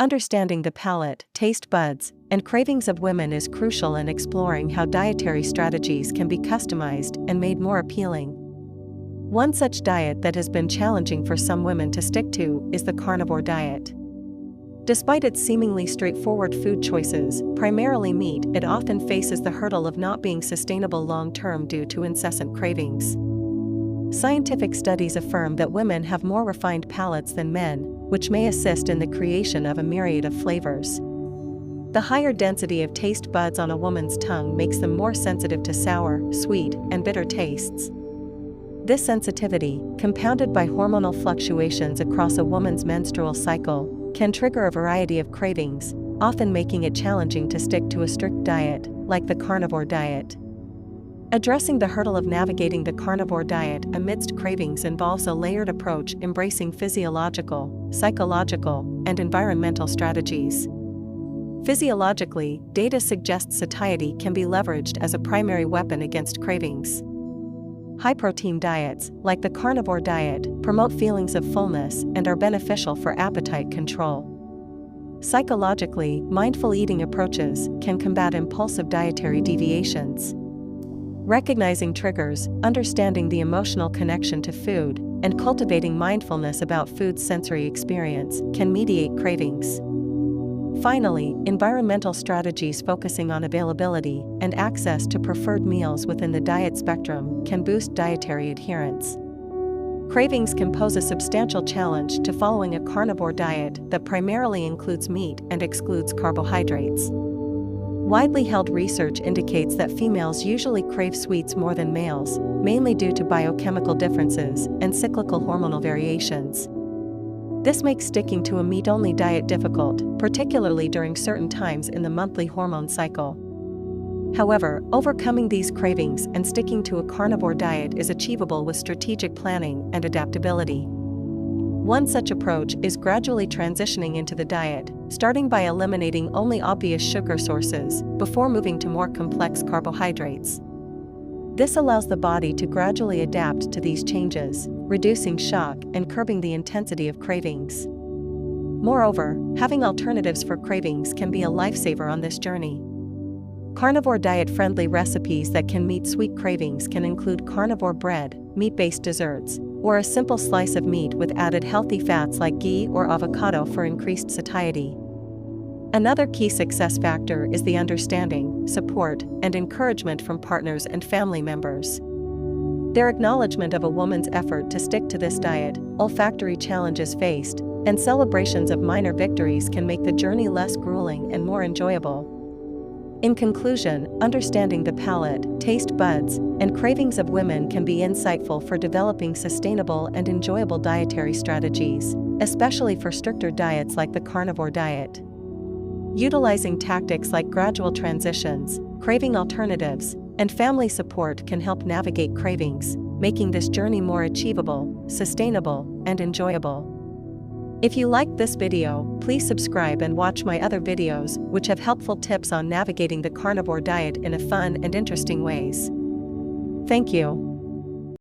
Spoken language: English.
Understanding the palate, taste buds, and cravings of women is crucial in exploring how dietary strategies can be customized and made more appealing. One such diet that has been challenging for some women to stick to is the carnivore diet. Despite its seemingly straightforward food choices, primarily meat, it often faces the hurdle of not being sustainable long-term due to incessant cravings. Scientific studies affirm that women have more refined palates than men, which may assist in the creation of a myriad of flavors. The higher density of taste buds on a woman's tongue makes them more sensitive to sour, sweet, and bitter tastes. This sensitivity, compounded by hormonal fluctuations across a woman's menstrual cycle, can trigger a variety of cravings, often making it challenging to stick to a strict diet, like the carnivore diet. Addressing the hurdle of navigating the carnivore diet amidst cravings involves a layered approach embracing physiological, psychological, and environmental strategies. Physiologically, data suggests satiety can be leveraged as a primary weapon against cravings. High-protein diets, like the carnivore diet, promote feelings of fullness and are beneficial for appetite control. Psychologically, mindful eating approaches can combat impulsive dietary deviations. Recognizing triggers, understanding the emotional connection to food, and cultivating mindfulness about food's sensory experience can mediate cravings. Finally, environmental strategies focusing on availability and access to preferred meals within the diet spectrum can boost dietary adherence. Cravings can pose a substantial challenge to following a carnivore diet that primarily includes meat and excludes carbohydrates. Widely held research indicates that females usually crave sweets more than males, mainly due to biochemical differences and cyclical hormonal variations. This makes sticking to a meat-only diet difficult, particularly during certain times in the monthly hormone cycle. However, overcoming these cravings and sticking to a carnivore diet is achievable with strategic planning and adaptability. One such approach is gradually transitioning into the diet, starting by eliminating only obvious sugar sources before moving to more complex carbohydrates. This allows the body to gradually adapt to these changes, reducing shock and curbing the intensity of cravings. Moreover, having alternatives for cravings can be a lifesaver on this journey. Carnivore diet-friendly recipes that can meet sweet cravings can include carnivore bread, meat-based desserts, or a simple slice of meat with added healthy fats like ghee or avocado for increased satiety. Another key success factor is the understanding, support, and encouragement from partners and family members. Their acknowledgement of a woman's effort to stick to this diet, olfactory challenges faced, and celebrations of minor victories can make the journey less grueling and more enjoyable. In conclusion, understanding the palate, taste buds, and cravings of women can be insightful for developing sustainable and enjoyable dietary strategies, especially for stricter diets like the carnivore diet. Utilizing tactics like gradual transitions, craving alternatives, and family support can help navigate cravings, making this journey more achievable, sustainable, and enjoyable. If you liked this video, please subscribe and watch my other videos, which have helpful tips on navigating the carnivore diet in a fun and interesting ways. Thank you.